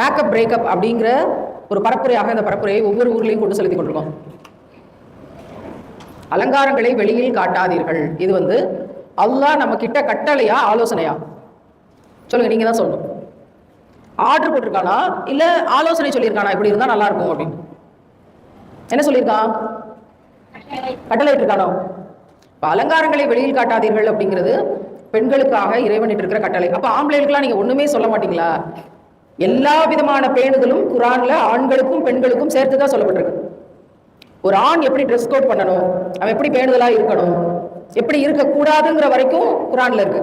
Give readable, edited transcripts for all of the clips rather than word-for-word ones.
Makeup breakup அப்படிங்கிற ஒரு பரப்புரையாக இந்த பரப்புரையை ஒவ்வொரு ஊர்லையும் கொண்டு செலுத்தி கொண்டிருக்கோம். அலங்காரங்களை வெளியில் காட்டாதீர்கள். இது அல்லாஹ் நம்ம கிட்ட கட்டளையா ஆலோசனையா? சொல்லுங்க, நீங்க தான் சொல்லணும். ஆர்டர் போட்டிருக்கானா இல்ல ஆலோசனை சொல்லியிருக்கானா இப்படி இருந்தா நல்லா இருக்கும் அப்படின்னு? என்ன சொல்லியிருக்கான்? கட்டளை இருக்கானோ? அலங்காரங்களை வெளியில் காட்டாதீர்கள் அப்படிங்கிறது பெண்களுக்காக இறைவன் இருக்கிற கட்டளை. அப்ப ஆம்பளைகளுக்கெல்லாம் நீங்க ஒண்ணுமே சொல்ல மாட்டீங்களா? எல்லா விதமான பேணுதலும் குரான்ல ஆண்களுக்கும் பெண்களுக்கும் சேர்த்துதான் சொல்லப்பட்டிருக்கு. ஒரு ஆண் எப்படி ட்ரெஸ் கோட் பண்ணணும், அவன் எப்படி பேணுதலா இருக்கணும், எப்படி இருக்கக்கூடாதுங்கிற வரைக்கும் குரான்ல இருக்கு.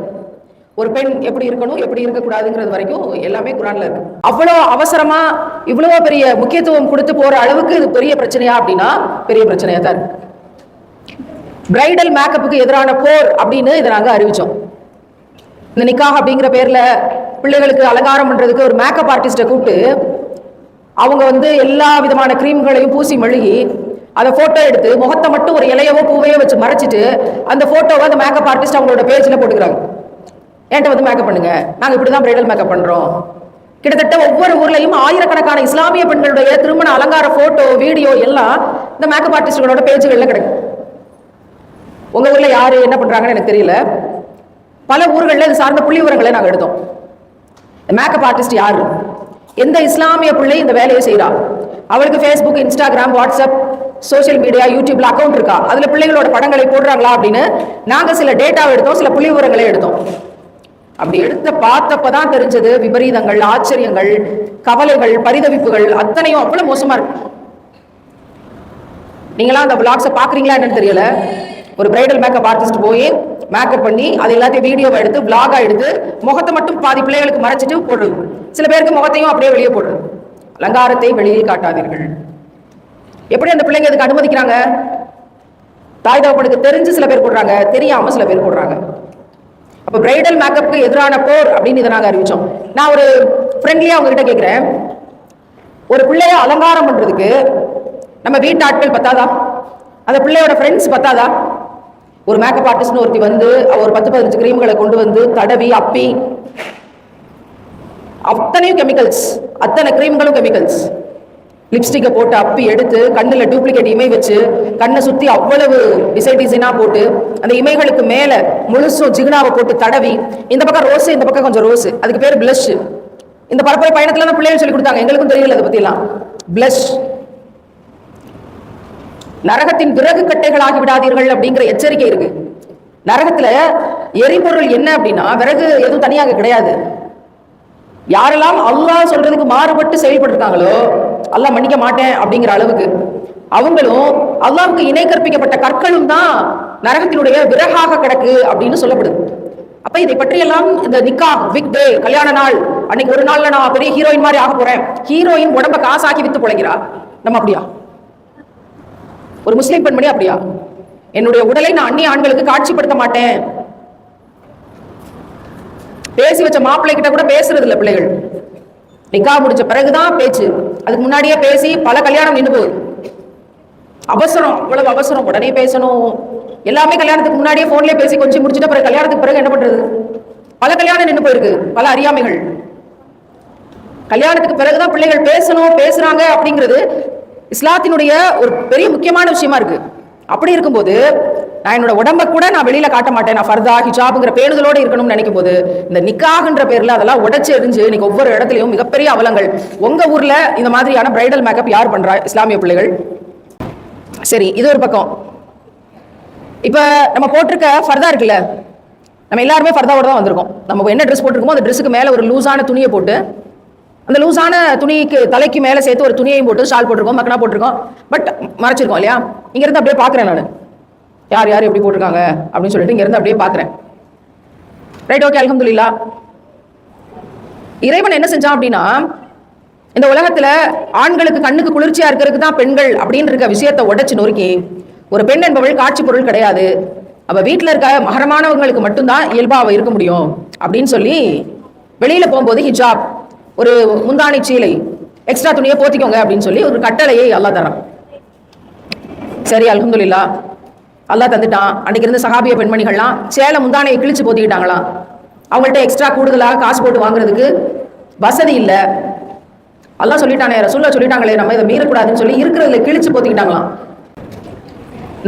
ஒரு பெண் எப்படி இருக்கணும் எப்படி இருக்கக்கூடாதுங்கிறது வரைக்கும் எல்லாமே குரான்ல இருக்கு. அவ்வளோ அவசரமா இவ்வளவு பெரிய முக்கியத்துவம் கொடுத்து போற அளவுக்கு இது பெரிய பிரச்சனையா அப்படின்னா பெரிய பிரச்சனையா தான் இருக்கு. பிரைடல் மேக்கப்புக்கு எதிரான போர் அப்படின்னு இதை நாங்க அறிவிச்சோம். இந்த நிக்காஹ் அப்படிங்கிற பேர்ல பிள்ளைகளுக்கு அலங்காரம் பண்றதுக்கு ஒரு மேக்கப் ஆர்டிஸ்டை கூப்பிட்டு அவங்க எல்லா விதமான கிரீம்களையும் பூசி மெழுகி அதை போட்டோ எடுத்து முகத்தை மட்டும் ஒரு இலையவோ பூவையோ வச்சு மறைச்சிட்டு அந்த போட்டோவை அந்த மேக்கப் ஆர்டிஸ்ட் அவங்களோட பேஜ்ல போட்டுக்கிறாங்க. என்கிட்ட மேக்கப் பண்ணுங்க, நாங்க இப்படிதான் பிரைடல் மேக்கப் பண்றோம். கிட்டத்தட்ட ஒவ்வொரு ஊர்லயும் ஆயிரக்கணக்கான இஸ்லாமிய பெண்களுடைய திருமண அலங்கார போட்டோ வீடியோ எல்லாம் இந்த மேக்கப் ஆர்டிஸ்டுகளோட பேஜ்கள்ல கிடைக்கும். உங்க ஊர்ல யாரு என்ன பண்றாங்கன்னு எனக்கு தெரியல. பல ஊர்களில் இது சார்ந்த புள்ளி விவரங்களை நாங்கள் எடுத்தோம். மேக்கப் ஆர்டிஸ்ட் யாரு, எந்த இஸ்லாமிய பிள்ளை இந்த வேலையை செய்யறா, அவளுக்கு Facebook, Instagram, WhatsApp, social media, யூடியூப்ல அக்கௌண்ட் இருக்கா, அதுல பிள்ளைகளோட படங்களை போடுறாங்களா அப்படின்னு நாங்க சில டேட்டாவை எடுத்தோம், சில புள்ளி விவரங்களை எடுத்தோம். அப்படி எடுத்து பார்த்தப்பதான் தெரிஞ்சது விபரீதங்கள், ஆச்சரியங்கள், கவலைகள், பரிதவிப்புகள் அத்தனையும் அவ்வளவு மோசமா இருக்கு. நீங்களா அந்த விளாக்ஸை பாக்குறீங்களா என்னன்னு தெரியல. ஒரு பிரைடல் மேக்கப் ஆர்டிஸ்ட் போய் மேக்கப் பண்ணி அது எல்லாத்தையும் வீடியோவை எடுத்து விளாகா எடுத்து முகத்தை மட்டும் பாதி பிள்ளைகளுக்கு மறைச்சிட்டு போடுறது. சில பேருக்கு முகத்தையும் அப்படியே வெளியே போடுறது. அலங்காரத்தை வெளியில் காட்டாதீர்கள். எப்படி அந்த பிள்ளைங்க அதுக்கு அனுமதிக்கிறாங்க? தாய் தகப்பனுக்கு தெரிஞ்சு சில பேர் போடுறாங்க, தெரியாம சில பேர் போடுறாங்க. அப்ப பிரைடல் மேக்கப்புக்கு எதிரான போர் அப்படின்னு இதை நாங்க அறிவிச்சோம். நான் ஒரு ஃப்ரெண்ட்லியா உங்ககிட்ட கேட்கிறேன், ஒரு பிள்ளைய அலங்காரம் பண்றதுக்கு நம்ம வீட்டு ஆட்கள் பத்தாதா? அந்த பிள்ளையோட ஃப்ரெண்ட்ஸ் பத்தாதா? ஒரு மேக்கப் ஆர்டிஸ்ட்னு ஒருத்தி ஒரு 10-15 கிரீம்களை கொண்டு தடவி அப்பி, அத்தனையும் கெமிக்கல்ஸ், அத்தனை கிரீம்களும் கெமிக்கல்ஸ், லிப்ஸ்டிக்கை போட்டு அப்பி எடுத்து கண்ணுல டூப்ளிகேட் இமை வச்சு கண்ணை சுத்தி அவ்வளவு டிசைனா போட்டு அந்த இமைகளுக்கு மேல முழுசும் ஜிகுனாவை போட்டு தடவி, இந்த பக்கம் ரோஸ் இந்த பக்கம் கொஞ்சம் ரோஸ், அதுக்கு பேர் பிளஷ். இந்த பரப்புரை பயணத்துல பிள்ளைகள் சொல்லி கொடுத்தாங்க, எங்களுக்கும் தெரியல அதை பத்தி எல்லாம். பிளஷ் நரகத்தின் விறகு கட்டைகளாகி விடாதீர்கள் அப்படிங்கிற எச்சரிக்கை இருக்கு. நரகத்துல எரிபொருள் என்ன அப்படின்னா விறகு எதுவும் தனியாக கிடையாது. யாரெல்லாம் அல்லாஹ் சொல்றதுக்கு மாறுபட்டு செயல்பட்டிருக்காங்களோ அல்லாஹ் மன்னிக்க மாட்டேன் அப்படிங்கிற அளவுக்கு அவங்களும் அல்லாஹ்வுக்கு இணை கற்பிக்கப்பட்ட கற்களும் தான் நரகத்தினுடைய விறகாக கிடக்கு அப்படின்னு சொல்லப்படுது. அப்ப இதை பற்றியெல்லாம் இந்த நிக்காஹ், பிக் டே, கல்யாண நாள் அன்னைக்கு ஒரு நாள்ல நான் பெரிய ஹீரோயின் மாதிரி ஆக போறேன், ஹீரோயின் உடம்ப காசாக்கி வித்து பிழைக்கிறா, நம்ம அப்படியா? ஒரு முஸ்லிம் பெண்மணி அப்படியா? என்னுடைய உடலை நான் அந்நிய ஆண்களுக்கு காட்சிப்படுத்த மாட்டேன். பேசி வச்ச மாப்பிள்ளை கிட்ட கூட பேசுறது இல்ல பிள்ளைகள். நிக்கா முடிச்ச பிறகுதான் பேச்சு. அதுக்கு முன்னாடியே பேசி பல கல்யாணம் நின்று போகுது. அவசரம், அவ்வளவு அவசரம், உடனே பேசணும். எல்லாமே கல்யாணத்துக்கு முன்னாடியே போன்லயே பேசி கொஞ்சம் முடிச்சுட்டு பிறகு கல்யாணத்துக்கு பிறகு என்ன பண்றது? பல கல்யாணம் நின்று போயிருக்கு, பல அறியாமைகள். கல்யாணத்துக்கு பிறகுதான் பிள்ளைகள் பேசுறாங்க அப்படிங்கிறது இஸ்லாத்தினுடைய ஒரு பெரிய முக்கியமான விஷயமா இருக்கு. அப்படி இருக்கும்போது நான் என்னோட உடம்ப கூட நான் வெளியில காட்ட மாட்டேன், நான் ஃபர்தா ஹிஜாப்ங்கிற பேணுதலோட இருக்கணும்னு நினைக்கும் போது இந்த நிக்காஹ்ன்ற பேர்ல அதெல்லாம் உடைச்சு எரிஞ்சு இன்னைக்கு ஒவ்வொரு இடத்துலயும் மிகப்பெரிய அவலங்கள். உங்க ஊர்ல இந்த மாதிரியான பிரைடல் மேக்கப் யார் பண்றா? இஸ்லாமிய பிள்ளைகள். சரி, இது ஒரு பக்கம். இப்ப நம்ம போட்டிருக்க ஃபர்தா இருக்குல்ல, நம்ம எல்லாருமே ஃபர்தாவோட தான் வந்திருக்கோம். நம்ம என்ன ட்ரெஸ் போட்டிருக்கோமோ அந்த ட்ரெஸ்ஸுக்கு மேல ஒரு லூஸான துணியை போட்டு, அந்த லூஸான துணிக்கு தலைக்கு மேல சேர்த்து ஒரு துணியையும் போட்டு ஷால் போட்டிருக்கோம், மக்கனா போட்டிருக்கோம், பட் மறைச்சிருக்கோம் இல்லையா? இங்க இருந்து அப்படியே பாக்குறேன் நான், யார் யார் எப்படி போட்டிருக்காங்க அப்படின்னு சொல்லிட்டு இங்க இருந்து அப்படியே பாக்குறேன். ரைட், ஓகே, அல்ஹம்துலில்லாஹ். இறைவன் என்ன செஞ்சான் அப்படின்னா, இந்த உலகத்துல ஆண்களுக்கு கண்ணுக்கு குளிர்ச்சியா இருக்கிறதுக்கு தான் பெண்கள் அப்படின்னு இருக்க விஷயத்தை உடைச்சு நொறுக்கி, ஒரு பெண் என்பவள் காட்சி பொருள் கிடையாது, அவ வீட்டுல இருக்க மகரமானவங்களுக்கு மட்டும்தான் இயல்பா அவ இருக்க முடியும் அப்படின்னு சொல்லி வெளியில போகும்போது ஹிஜாப், ஒரு முந்தானை சீலை, எக்ஸ்ட்ரா துணியை போத்திக்கோங்க அப்படின்னு சொல்லி ஒரு கட்டளையை அல்லாஹ் தரான். சரி, அல்ஹம்துலில்லாஹ், அல்லாஹ் தந்துட்டான். அன்னைக்கு இருந்த சஹாபிய பெண்மணிகள்லாம் சேலை முந்தானையை கிழிச்சு போத்திக்கிட்டாங்களாம். அவங்கள்ட்ட எக்ஸ்ட்ரா கூடுதலாக காசு போட்டு வாங்குறதுக்கு வசதி இல்லை. அல்லாஹ் சொல்லிட்டானே, ரசூலுல்லாஹ் சொல்லிட்டாங்களே, நம்ம இதை மீறக்கூடாதுன்னு சொல்லி இருக்கிறதுல கிழிச்சு போத்திக்கிட்டாங்களாம்.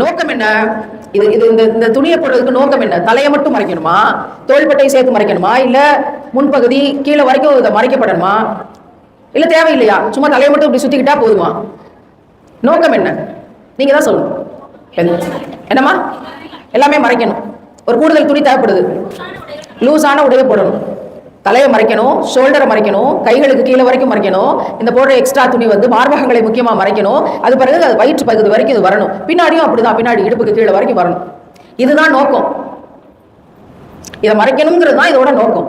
நோக்கம் என்ன? இது இது இந்த இந்த துணியை போடுறதுக்கு நோக்கம் என்ன? தலையை மட்டும் மறைக்கணுமா, தோள்பட்டையை சேர்த்து மறைக்கணுமா, இல்ல முன்பகுதி கீழே வரைக்கும் இதை மறைக்கப்படணுமா, இல்ல தேவையில்லையா, சும்மா தலையை மட்டும் இப்படி சுத்திக்கிட்டா போதுமா? நோக்கம் என்ன? நீங்க தான் சொல்லணும். என்னம்மா? எல்லாமே மறைக்கணும். ஒரு கூடுதல் துணி தேவைப்படுது, லூஸான உடையை போடணும், தலையை மறைக்கணும், ஷோல்டரை மறைக்கணும், கைகளுக்கு கீழே வரைக்கும் மறைக்கணும், இந்த போடுற எக்ஸ்ட்ரா துணி வந்து மார்பகங்களை முக்கியமாக மறைக்கணும், அது பிறகு அது வயிற்று பகுதி வரைக்கும் இது வரணும், பின்னாடியும் அப்படிதான், பின்னாடி இடுப்புக்கு கீழே வரைக்கும் வரணும். இதுதான் நோக்கம். இதை மறைக்கணுங்கிறது தான் இதோட நோக்கம்.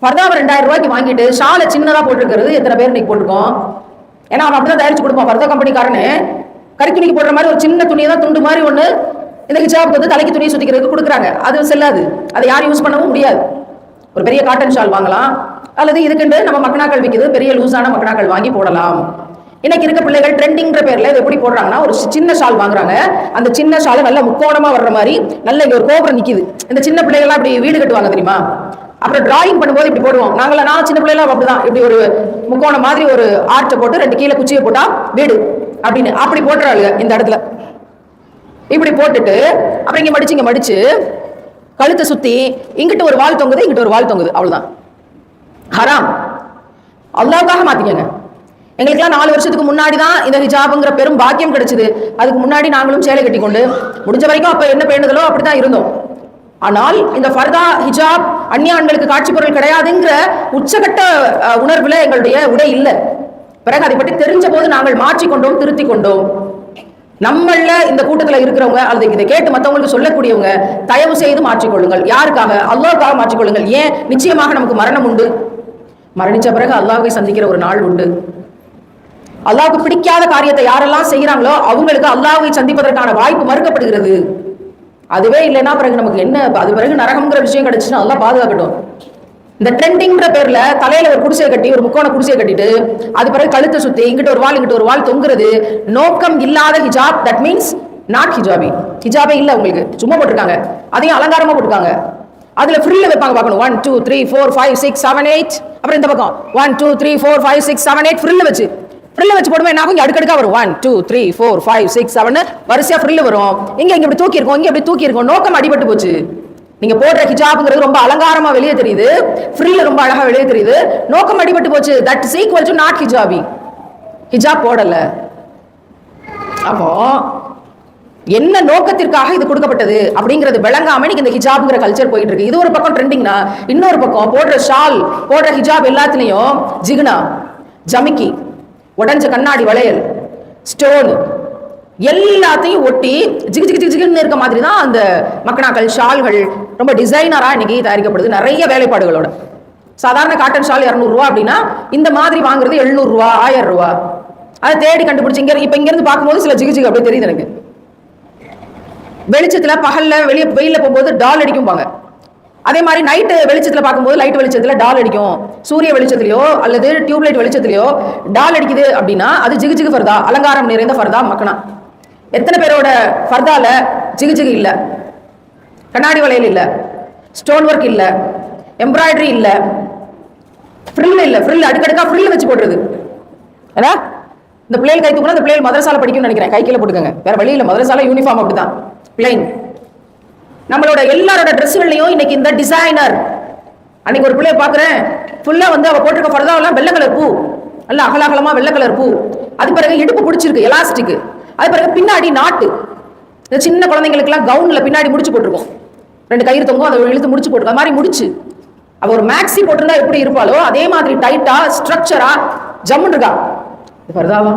ஃபர்தாவை 2000 ரூபாய்க்கு வாங்கிட்டு ஷாலை சின்னதாக போட்டிருக்கிறது எத்தனை பேர் இன்னைக்கு போட்டிருக்கோம்? ஏன்னா அவன் அப்படிதான் தயாரிச்சு கொடுப்பான். ஃபர்தா கம்பெனிக்காரனு கறி துணிக்கு போடுற மாதிரி ஒரு சின்ன துணியை தான், துண்டு மாதிரி ஒன்று இந்த ஹிஜாபுக்கு வந்து தலைக்கு துணியை சுத்திக்கிறதுக்கு கொடுக்குறாங்க. அது செல்லாது, அதை யாரும் யூஸ் பண்ணவும் முடியாது. ஒரு பெரிய காட்டன் ஷால் வாங்கலாம், அல்லது இதுக்குண்டு நம்ம மக்கனாக்கள் விற்கிது, பெரிய லூஸான மக்கனாக்கள் வாங்கி போடலாம். இன்னைக்கு இருக்க பிள்ளைகள் ட்ரெண்டிங்கிற பேர்ல இது எப்படி போடுறாங்கன்னா, ஒரு சின்ன ஷால் வாங்குறாங்க, அந்த சின்ன ஷாலை நல்ல முக்கோணமா வர்ற மாதிரி நல்ல இங்க ஒரு கோபுரம் நிக்குது. இந்த சின்ன பிள்ளைகள்லாம் அப்படி வீடு கட்டுவாங்க தெரியுமா, அப்புறம் டிராயிங் பண்ணும்போது இப்படி போடுவோம். நான் சின்ன பிள்ளைலாம் அப்படிதான், இப்படி ஒரு முக்கோணம் மாதிரி ஒரு ஆர்ட்டை போட்டு 2 கீழே குச்சியை போட்டா வீடு அப்படின்னு அப்படி போட்டுறாங்க. இந்த இடத்துல இப்படி போட்டுட்டு அப்புறம் இங்க மடிச்சு கழுத்தை சுத்தி இங்கிட்ட ஒரு வால் தொங்குது, இங்கிட்ட ஒரு வால் தொங்குது, அவ்வளவுதான். ஹராம். அல்லாஹ்வுக்காக மாத்திக்கங்க. எங்களுக்கெல்லாம் 4 வருஷத்துக்கு முன்னாடி தான் இந்த ஹிஜாபுங்கிற பெரும் பாக்கியம் கிடைச்சது. அதுக்கு முன்னாடி நாங்களும் சேலை கட்டி கொண்டு முடிஞ்ச வரைக்கும் அப்ப என்ன பேணுதலோ அப்படித்தான் இருந்தோம். ஆனால் இந்த ஃபர்தா ஹிஜாப் அந்நிய ஆண்களுக்கு காட்சி பொருள் கிடையாதுங்கிற உச்சகட்ட உணர்வுல எங்களுடைய உடை இல்லை. பிறகு அதை பற்றி தெரிஞ்ச போது நாங்கள் மாற்றிக்கொண்டோம், திருத்தி கொண்டோம். நம்மள இந்த கூட்டத்தில் இருக்கிறவங்க அல்லது இதை கேட்டு மற்றவங்களுக்கு சொல்லக்கூடியவங்க தயவு செய்து மாற்றிக்கொள்ளுங்கள். யாருக்காக? அல்லாஹ்வுக்காக மாற்றிக்கொள்ளுங்கள். ஏன்? நிச்சயமாக நமக்கு மரணம் உண்டு. மரணிச்ச பிறகு அல்லாஹ்வை சந்திக்கிற ஒரு நாள் உண்டு. அல்லாஹ்வுக்கு பிடிக்காத காரியத்தை யாரெல்லாம் செய்யறாங்களோ அவங்களுக்கு அல்லாஹ்வை சந்திப்பதற்கான வாய்ப்பு மறுக்கப்படுகிறது. அதுவே இல்லைன்னா பிறகு நமக்கு என்ன, அது பிறகு நரகம்ங்கிற விஷயம் கிடைச்சுன்னா அல்லாஹ் பாதுகாக்கட்டும். இந்த ட்ரெண்டிங்கிற பேர்ல தலையில ஒரு குடிசையை கட்டி, ஒரு முக்கோண குடிசையை கட்டிட்டு அது பிறகு கழுத்தை சுத்தி இங்கிட்ட ஒரு வால் இங்கிட்ட ஒரு வால் தொங்குறது நோக்கம் இல்லாத ஹிஜாப். தட் மீன்ஸ் நாட் ஹிஜாபி. ஹிஜாபே இல்லை உங்களுக்கு, சும்மா போட்டிருக்காங்க, அதையும் அலங்காரமா போட்டிருக்காங்க. அதுல ஃப்ரில் வைப்பாங்க, பார்க்கணும். 1 2 3 4 5 6 7 8. அப்புறம் இந்த பக்கம் 1 2 3 4 5 6 7 8 ஃப்ரில் வச்சு போடுவோம். என்ன ஆகும்? இங்க அடுக்கடுக்கா வரும். 1 2 3 4 5 6 7 வரிசையா ஃப்ரில் வரும். இங்க இப்படி தூக்கி இருக்கும், இங்க இப்படி தூக்கி இருக்கும். நோக்கம் அடிபட்டு போச்சு. நீங்க போடுற ஹிஜாப்ங்கிறது ரொம்ப அலங்காரமா வெளியே தெரியுது, ஃப்ரில் ரொம்ப அழகா வெளியே தெரியுது, நோக்கம் அடிபட்டு போச்சு. That is equal to not ஹிஜாபி. ஹிஜாப் போடல. அப்போ என்ன நோக்கத்திற்காக இது கொடுக்கப்பட்டது அப்படிங்கிறது விளங்காம இன்னைக்கு இந்த ஹிஜாப்ங்கிற கல்ச்சர் போயிட்டு இருக்கு. இது ஒரு பக்கம் ட்ரெண்டிங்னா, இன்னொரு பக்கம் போடுற ஷால், போடுற ஹிஜாப் எல்லாத்துலயும் ஜிகுனா, ஜமிக்கி, உடஞ்ச கண்ணாடி வளையல், ஸ்டோன் எல்லாத்தையும் ஒட்டி ஜிகு ஜிகு ஜிகு ஜிகுன்னு இருக்க மாதிரி தான் அந்த மக்கனாக்கள் ஷால்கள் ரொம்ப டிசைனரா இன்னைக்கு தயாரிக்கப்படுது, நிறைய வேலைப்பாடுகளோட. சாதாரண காட்டன் ஷால் 200 ரூபா அப்படின்னா இந்த மாதிரி வாங்குறது 700 ரூபா, 1000 ரூபா. அதை தேடி கண்டுபிடிச்சு இங்க இருந்து பார்க்கும்போது சில ஜிகு ஜிகு அப்படியே தெரியுது எனக்கு. வெளிச்சத்துல பகல்ல வெளியே வெயில போகும்போது டால் அடிக்கும்பாங்க. அதே மாதிரி நைட்டு வெளிச்சத்துல பார்க்கும்போது லைட் வெளிச்சத்துல டால் அடிக்கும். சூரிய வெளிச்சத்துலயோ அல்லது டியூப்லைட் வெளிச்சத்துலயோ டால் அடிக்குது அப்படின்னா அது ஜிகு ஜிகு ஃபர்தா, அலங்காரம் நிறைந்த ஃபர்தா மக்கனா. எத்தனை பேரோட ஃபர்தால ஜிகு ஜிகு இல்ல, கண்ணாடி வளையல் இல்ல, ஸ்டோன் ஒர்க் இல்ல, எம்ப்ராய்டரி இல்ல, ஃப்ரில் இல்ல. ஃப்ரில் அடுக்கடுக்கா ஃப்ரில் வச்சு போடுறது. ஏன்னா இந்த பிள்ளைகள் கை தூக்கணும், இந்த பிள்ளைகள் மதரசால படிக்கும்னு நினைக்கிறேன், கை கீழே போட்டுக்கங்க, வேற வழி இல்லை. மதரசால யூனிஃபார்ம் அப்படிதான் பிளைன். நம்மளோட எல்லாரோட ட்ரெஸ்ஸுகள்லையும் இன்னைக்கு இந்த டிசைனர். அன்னைக்கு ஒரு பிள்ளைய பாக்குறேன், ஃபுல்லா வந்து அவ போட்டிருக்க ஃபர்தாவெல்லாம் வெள்ளை கலர் பூ, நல்ல அகலாகலமா வெள்ளை கலர் பூ. அது பிறகு இடுப்பு பிடிச்சிருக்கு எலாஸ்டிக். அது பிறகு பின்னாடி நாட்டு, இந்த சின்ன குழந்தைங்களுக்குலாம் கவுன்ல பின்னாடி முடிச்சு போட்டிருக்கோம், 2 கயிறு தொங்கும், அதை இழுத்து முடிச்சு போட்டிருக்கோம். அது மாதிரி முடிச்சு அவ ஒரு மேக்ஸி போட்டிருந்தா எப்படி இருப்பாளோ அதே மாதிரி டைட்டா ஸ்ட்ரக்சரா ஜம்முன்னு இருக்கா. இது ஃபர்தாவா?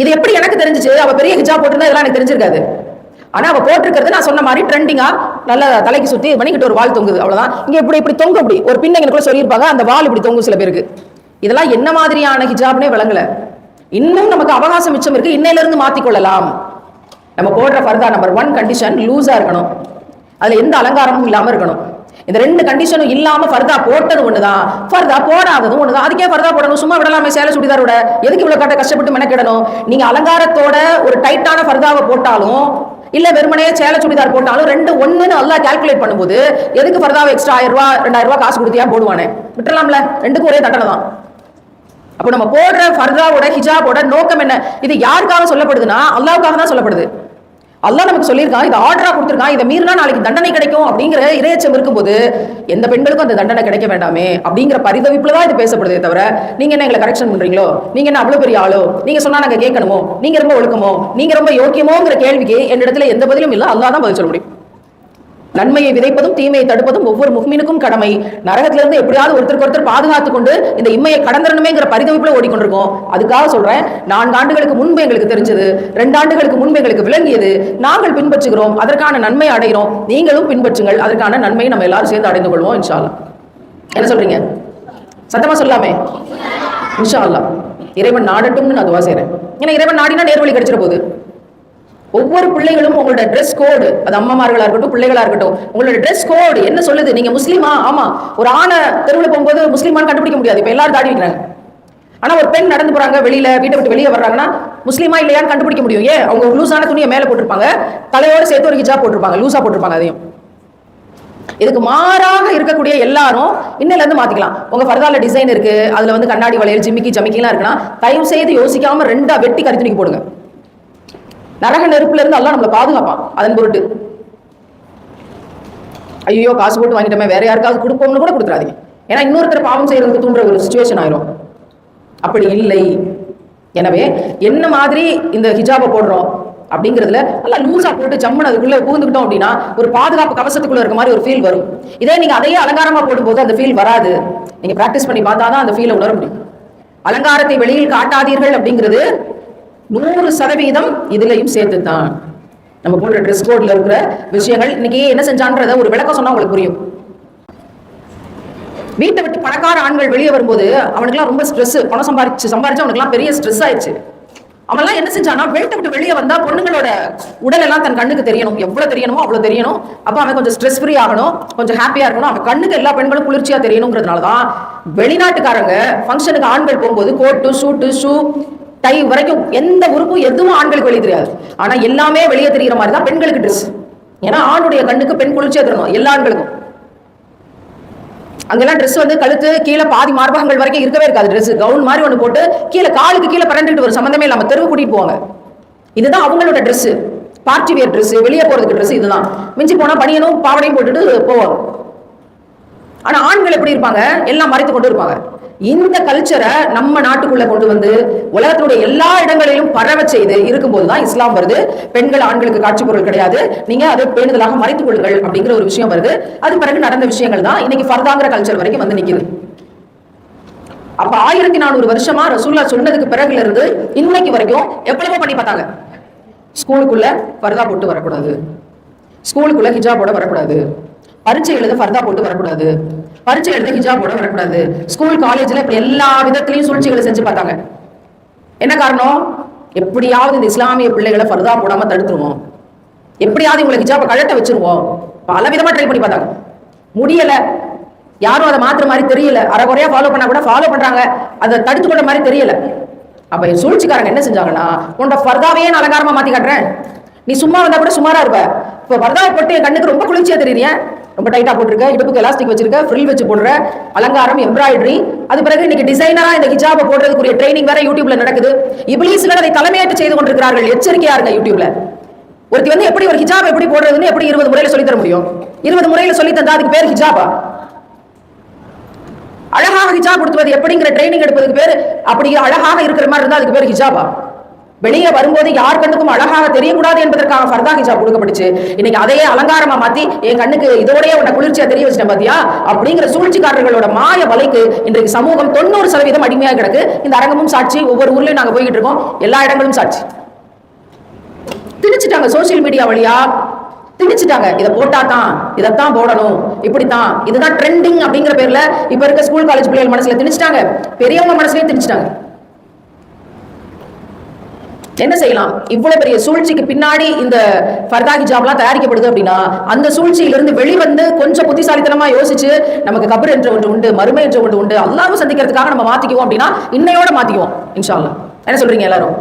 இது எப்படி எனக்கு தெரிஞ்சிச்சு? அவ பெரிய ஹிஜாப் போட்டிருந்தா இதெல்லாம் எனக்கு தெரிஞ்சிருக்காது. ஆனா அவ போட்டிருக்கிறது நான் சொன்ன மாதிரி ட்ரெண்டிங்கா நல்ல தலைக்கு சுத்தி பண்ணிக்கிட்டு ஒரு வால் தொங்குது, அவ்வளவுதான். இங்க இப்படி தொங்கு, அப்படி ஒரு பின்னைங்களுக்குள்ள சொல்லியிருப்பாங்க, அந்த வால் இப்படி தொங்கும் சில பேருக்கு. இதெல்லாம் என்ன மாதிரியான ஹிஜாப்னே விளங்கல. இன்னும் நமக்கு அவகாசம் மிச்சம் இருக்கு, இன்னையில இருந்து மாத்திக்கொள்ளலாம். நம்ம போடுற ஃபர்தா நம்பர் 1 கண்டிஷன் லூஸா இருக்கணும், அதுல எந்த அலங்காரமும் இல்லாம இருக்கணும். இந்த 2 கண்டிஷனும் இல்லாம ஃபர்தா போட்டது ஒண்ணுதான், ஃபர்தா போடாததும் ஒண்ணுதான். அதுக்கே ஃபர்தா போடணும், சும்மா விடலாமே சேலை சுடிதாரோட, எதுக்கு இவ்வளவு காட்ட கஷ்டப்பட்டு மெனக்கிடணும்? நீங்க அலங்காரத்தோட ஒரு டைட்டான ஃபர்தாவை போட்டாலும் இல்ல வெறுமனே சேலை சுடிதார் போட்டாலும் 2 ஒண்ணுன்னு அல்லாஹ் கால்குலேட் பண்ணும்போது எதுக்கு ஃபர்தாவை எக்ஸ்ட்ரா 1000 ரூபாய் 2000 ரூபாய் காசு கொடுத்தியா போடுவானே? விட்டுறலாம்ல, 2க்கும் ஒரே தண்டனை தான். அப்ப நம்ம போடுற ஃபர்தாவோட ஹிஜாபோட நோக்கம் என்ன? இது யாருக்காக சொல்லப்படுதுன்னா அல்லாஹ்வுக்காக தான் சொல்லப்படுது. அல்லாஹ் நமக்கு சொல்லியிருக்கான், இது ஆர்டரா கொடுத்துருக்கான், இதை மீறினா நாளைக்கு தண்டனை கிடைக்கும் அப்படிங்கிற இறையச்சம் இருக்கும்போது எந்த பெண்களுக்கும் அந்த தண்டனை கிடைக்க வேண்டாமே அப்படிங்கிற பரிதவிப்புல தான் இது பேசப்படுதே தவிர, நீங்க என்ன எங்களை கரெக்ஷன் பண்றீங்களோ, நீங்க என்ன அவ்வளவு பெரிய ஆளோ, நீங்க சொன்னா நாங்க கேட்கணுமோ, நீங்க ரொம்ப ஒழுக்கமோ, நீங்க ரொம்ப யோக்கியமோங்கிற கேள்விக்கு என்னிடத்துல எந்த பதிலும் இல்லை. அல்லாஹ் தான் பதில் சொல்ல முடியும். நன்மையை விதைப்பதும் தீமையை தடுப்பதும் ஒவ்வொரு முஃமினுக்கும் கடமை. நரகத்திலிருந்து எப்படியாவது ஒருத்தருக்கு ஒருத்தர் பாதுகாத்துக் கொண்டு இந்த இம்மையை கடந்துடணுமேங்கிற பரிதவிப்புல ஓடிக்கொண்டிருக்கோம். அதுக்காக சொல்றேன், 4 ஆண்டுகளுக்கு முன்பு எங்களுக்கு தெரிஞ்சது, 2 ஆண்டுகளுக்கு முன்பு எங்களுக்கு விளங்கியது, நாங்கள் பின்பற்றுகிறோம், அதற்கான நன்மை அடைகிறோம், நீங்களும் பின்பற்றுங்கள், அதற்கான நன்மையை நம்ம எல்லாரும் சேர்ந்து அடைந்து கொள்வோம் இன்ஷா அல்லாஹ். என்ன சொல்றீங்க? சத்தமா சொல்லாமே இன்ஷா அல்லாஹ். இறைவன் நாடட்டும்னு நான் துவா செய்றேன். ஏன்னா இறைவன் நாடினா நேர்வழி கிடைச்சிட போகுது. ஒவ்வொரு பிள்ளைகளும் உங்களோட ட்ரெஸ் கோடு, அது அம்மாமார்களா இருக்கட்டும் பிள்ளைகளா இருக்கட்டும், உங்களோட ட்ரெஸ் கோடு என்ன சொல்லுது? நீங்க முஸ்லீமா? ஆமா. ஒரு ஆணை தெருவில் போகும்போது முஸ்லீமான்னு கண்டுபிடிக்க முடியாது, இப்ப எல்லாரும் தாடி வைக்கிறாங்க. ஆனா ஒரு பெண் நடந்து போறாங்க, வெளியில வீட்டை விட்டு வெளியே வர்றாங்கன்னா முஸ்லீமா இல்லையான்னு கண்டுபிடிக்க முடியும். ஏன்? அவங்க லூசான துணியை மேல போட்டிருப்பாங்க, தலையோட சேர்த்து ஒரு ஹிஜாப் போட்டிருப்பாங்க, லூசா போட்டிருப்பாங்க. அதையும் இதுக்கு மாறாக இருக்கக்கூடிய எல்லாரும் இன்னையில இருந்து மாத்திக்கலாம். உங்க ஃபர்தால டிசைன் இருக்கு, அதுல வந்து கண்ணாடி வளையல் ஜிமிக்கி ஜமிக்கிலாம் இருக்குன்னா தயவு செய்து யோசிக்காம 2 வெட்டி கரித்துணிக்கு போடுங்க. நரக நெருப்புல இருந்து அல்லாஹ் நம்மளை பாதுகாப்பான். அதன் பொருட்டு ஐயோ காசு போட்டு வாங்கிட்டோமே வேற யாருக்காவது கொடுப்போம்னு கூட கொடுத்துறாதீங்க. ஏன்னா இன்னொருத்தர் பாவம் செய்யறதுக்கு தூண்டுற ஒரு சிச்சுவேஷன் ஆயிரும். அப்படி இல்லை. எனவே என்ன மாதிரி இந்த ஹிஜாபை போடுறோம் அப்படிங்கிறதுல நல்லா லூசா போட்டு ஜம்முன்னு அதுக்குள்ள பூந்துக்கிட்டோம் அப்படின்னா ஒரு பாதுகாப்பு கவசத்துக்குள்ள இருக்க மாதிரி ஒரு ஃபீல் வரும். இதே நீங்க அதையே அலங்காரமா போடும்போது அந்த ஃபீல் வராது. நீங்க பிராக்டிஸ் பண்ணி பார்த்தாதான் அந்த ஃபீலை உணர முடியும். அலங்காரத்தை வெளியில் காட்டாதீர்கள் அப்படிங்கிறது 100% இதுலையும் சேர்த்துதான். நம்ம போடுற ட்ரெஸ் கோட்ல இருக்கிற விஷயங்கள் இன்னைக்கு என்ன செஞ்சான்றத ஒரு விளக்கம் சொன்னா உங்களுக்கு புரியும். வீட்டை விட்டு பணக்கார ஆண்கள் வெளியே வரும்போது அவனுக்குலாம் ரொம்ப ஸ்ட்ரெஸ், பணம் சம்பாரிச்சு அவனுக்குலாம் பெரிய ஸ்ட்ரெஸ் ஆயிடுச்சு. அவன்லாம் என்ன செஞ்சானா, வீட்டை விட்டு வெளியே வந்தா பொண்ணுங்களோட உடல் எல்லாம் தன் கண்ணுக்கு தெரியணும், எவ்வளவு தெரியணுமோ அவ்வளவு தெரியணும். அப்ப அவன் கொஞ்சம் ஸ்ட்ரெஸ் ஃப்ரீ ஆகணும், கொஞ்சம் ஹாப்பியா இருக்கணும், அவன் கண்ணுக்கு எல்லா பெண்களும் குளிர்ச்சியா தெரியணுங்கிறதுனாலதான் வெளிநாட்டுக்காரங்க ஃபங்க்ஷனுக்கு ஆண்கள் போகும்போது கோட்டு ஷூட்டு ஷூ டை வரைக்கும் எந்த உறுப்பும் எதுவும் ஆண்களுக்கு வெளியே தெரியாது. ஆனா எல்லாமே வெளியே தெரிகிற மாதிரி தான் பெண்களுக்கு ட்ரெஸ். ஏன்னா ஆணுடைய கண்ணுக்கு பெண் குளிர்ச்சியா தெரியணும் எல்லா ஆண்களுக்கும். அங்கெல்லாம் ட்ரெஸ் வந்து கழுத்து கீழே பாதி மார்பகங்கள் வரைக்கும் இருக்கவே இருக்காது. ட்ரெஸ் கவுன் மாதிரி ஒன்று போட்டு கீழே காலுக்கு கீழே பரண்டுட்டு ஒரு சம்பந்தமே இல்லாம தெருவு கூட்டிட்டு போவாங்க. இதுதான் அவங்களோட ட்ரெஸ், பார்ட்டி வேர் ட்ரெஸ், வெளியே போறதுக்கு ட்ரெஸ் இதுதான். மிஞ்சி போனா பனியனும் பாவடையும் போட்டுட்டு போவாங்க. ஆனா ஆண்கள் எப்படி இருப்பாங்க? எல்லாம் மறைத்து கொண்டு இருப்பாங்க. இந்த கல்ச்சரை நம்ம நாட்டுக்குள்ள கொண்டு வந்து உலகத்தினுடைய எல்லா இடங்களிலும் பரவ செய்து இருக்கும்போதுதான் இஸ்லாம் வருது. பெண்கள் ஆண்களுக்கு காட்சி பொருள் கிடையாது, நீங்க அதை பேணுதலாக மறைத்துக் கொள்ளுங்கள் அப்படிங்கிற ஒரு விஷயம் வருது. அது பிறகு நடந்த விஷயங்கள் தான் இன்னைக்கு ஃபர்தாங்கிற கல்ச்சர் வரைக்கும் வந்து நிக்குது. அப்ப 1400 வருஷமா ரசூலுல்லாஹ் சொன்னதுக்கு பிறகுல இருந்து இன்னைக்கு வரைக்கும் எவ்வளவோ பண்ணி பார்த்தாங்க. ஸ்கூலுக்குள்ள ஃபர்தா போட்டு வரக்கூடாது, ஸ்கூலுக்குள்ள ஹிஜாபோட வரக்கூடாது, பரீட்சை எழுத ஃபர்தா போட்டு வரக்கூடாது, பரீட்சை எழுத ஹிஜாபோட வரக்கூடாது, ஸ்கூல் காலேஜ்ல இப்ப எல்லா விதத்திலையும் சூழ்ச்சிகளை செஞ்சு பார்த்தாங்க. என்ன காரணம்? எப்படியாவது இந்த இஸ்லாமிய பிள்ளைகளை ஃபர்தா போடாம தடுத்துருவோம், எப்படியாவது உங்களுக்கு ஹிஜாபை கழட்ட வச்சிருவோம். பல விதமா ட்ரை பண்ணி பார்த்தாங்க, முடியல. யாரும் அதை மாத்துற மாதிரி தெரியல, அரைகுறையா ஃபாலோ பண்ணா கூட ஃபாலோ பண்றாங்க, அதை தடுத்து கொண்ட மாதிரி தெரியல. அப்ப சூழ்ச்சிக்காரங்க என்ன செஞ்சாங்கன்னா, உன்னோட ஃபர்தாவையே நான் அலங்காரமா மாத்தி காட்டுறேன், நீ சும்மா வந்தா கூட சுமாரா இருப்ப, இப்ப ஃபர்தாவை போட்டு என் கண்ணுக்கு ரொம்ப குளிர்ச்சியா தெரியுறிய, ரொம்ப டைட்டா போட்டிருக்க, இடுப்புக்கு எலாஸ்டிக் வச்சிருக்க, ஃப்ரில் வச்சு போடுற, அலங்காரம் எம்ப்ராய்டரி, அது பிறகு இன்னைக்கு டிசைனரா இந்த ஹிஜாபை போடுறதுக்குரிய ட்ரைனிங் வேற யூடியூப்ல நடக்குது. இப்லீஸ்கள் அதை தலைமையேற்று செய்து கொண்டிருக்கிறார்கள். எச்சரிக்கையா இருங்க. யூடியூப்ல ஒருத்தி வந்து எப்படி ஒரு ஹிஜாப் எப்படி போடுறதுன்னு எப்படி 20 முறையில சொல்லி தர முடியும்? 20 முறையில சொல்லி தந்தா அதுக்கு பேர் ஹிஜாபா? அழகாக ஹிஜாப் கொடுத்துவது எப்படிங்கிற ட்ரைனிங் எடுப்பதுக்கு பேர், அப்படி அழகாக இருக்கிற மாதிரி இருந்தா அதுக்கு பேர் ஹிஜாபா? வெளியே வரும்போது யார் கண்ணுக்கும் அழகாக தெரியக்கூடாது என்பதற்காக ஃபர்தா ஹிஜாப் கொடுக்கப்பட்டுச்சு. இன்னைக்கு அதையே அலங்காரமா மாத்தி என் கண்ணுக்கு இதோடய உன்னை குளிர்ச்சியா தெரிய வச்சிட்டேன் பாத்தியா அப்படிங்கிற சூழ்ச்சிக்காரர்களோட மாய வலைக்கு இன்றைக்கு சமூகம் 90% அடிமையாக கிடக்கு. இந்த அரங்கமும் சாட்சி, ஒவ்வொரு ஊர்லயும் நாங்க போய்கிட்டு இருக்கோம், எல்லா இடங்களும் சாட்சி. திணிச்சுட்டாங்க, சோசியல் மீடியா வழியா திணிச்சுட்டாங்க. இதை போட்டா தான், இதைத்தான் போடணும், இப்படித்தான், இதுதான் ட்ரெண்டிங் அப்படிங்கிற பேர்ல இப்ப இருக்க ஸ்கூல் காலேஜ் பிள்ளைகள் மனசுல திணிச்சுட்டாங்க, பெரியவங்க மனசுலயும் திணிச்சுட்டாங்க. என்ன செய்யலாம்? இவ்வளவு பெரிய சூழ்ச்சிக்கு பின்னாடி இந்த ஃபர்தா ஹிஜாப்லாம் தயாரிக்கப்படுது அப்படின்னா அந்த சூழ்ச்சியிலிருந்து வெளிவந்து கொஞ்சம் புத்திசாலித்தனமா யோசிச்சு நமக்கு கபர் என்ற ஒன்று உண்டு, மறுமை என்ற ஒன்று உண்டு, அல்லாஹ்வை சந்திக்கிறதுக்காக நம்ம மாத்திக்குவோம் அப்படின்னா இன்னையோட மாத்திக்குவோம் இன்ஷா அல்லாஹ். என்ன சொல்றீங்க எல்லாரும்?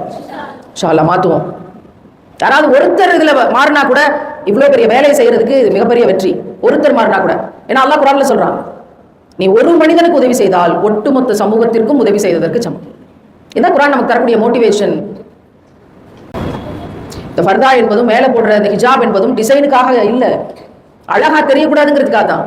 இன்ஷா அல்லாஹ் மாத்துவோம். யாராவது ஒருத்தர் இதுல மாறினா கூட இவ்வளவு பெரிய வேலையை செய்யறதுக்கு இது மிகப்பெரிய வெற்றி. ஒருத்தர் மாறினா கூட, ஏன்னா அல்லாஹ் குர்ஆன்ல சொல்றான், நீ ஒரு மனிதனுக்கு உதவி செய்தால் ஒட்டுமொத்த சமூகத்திற்கும் உதவி செய்ததற்கு சமம். இதான் குர்ஆன் நமக்கு தரக்கூடிய மோட்டிவேஷன். இந்த ஃபர்தா என்பதும் மேலே போடுற இந்த ஹிஜாப் என்பதும் டிசைனுக்காக இல்லை, அழகா தெரியக்கூடாதுங்கிறதுக்காக தான்.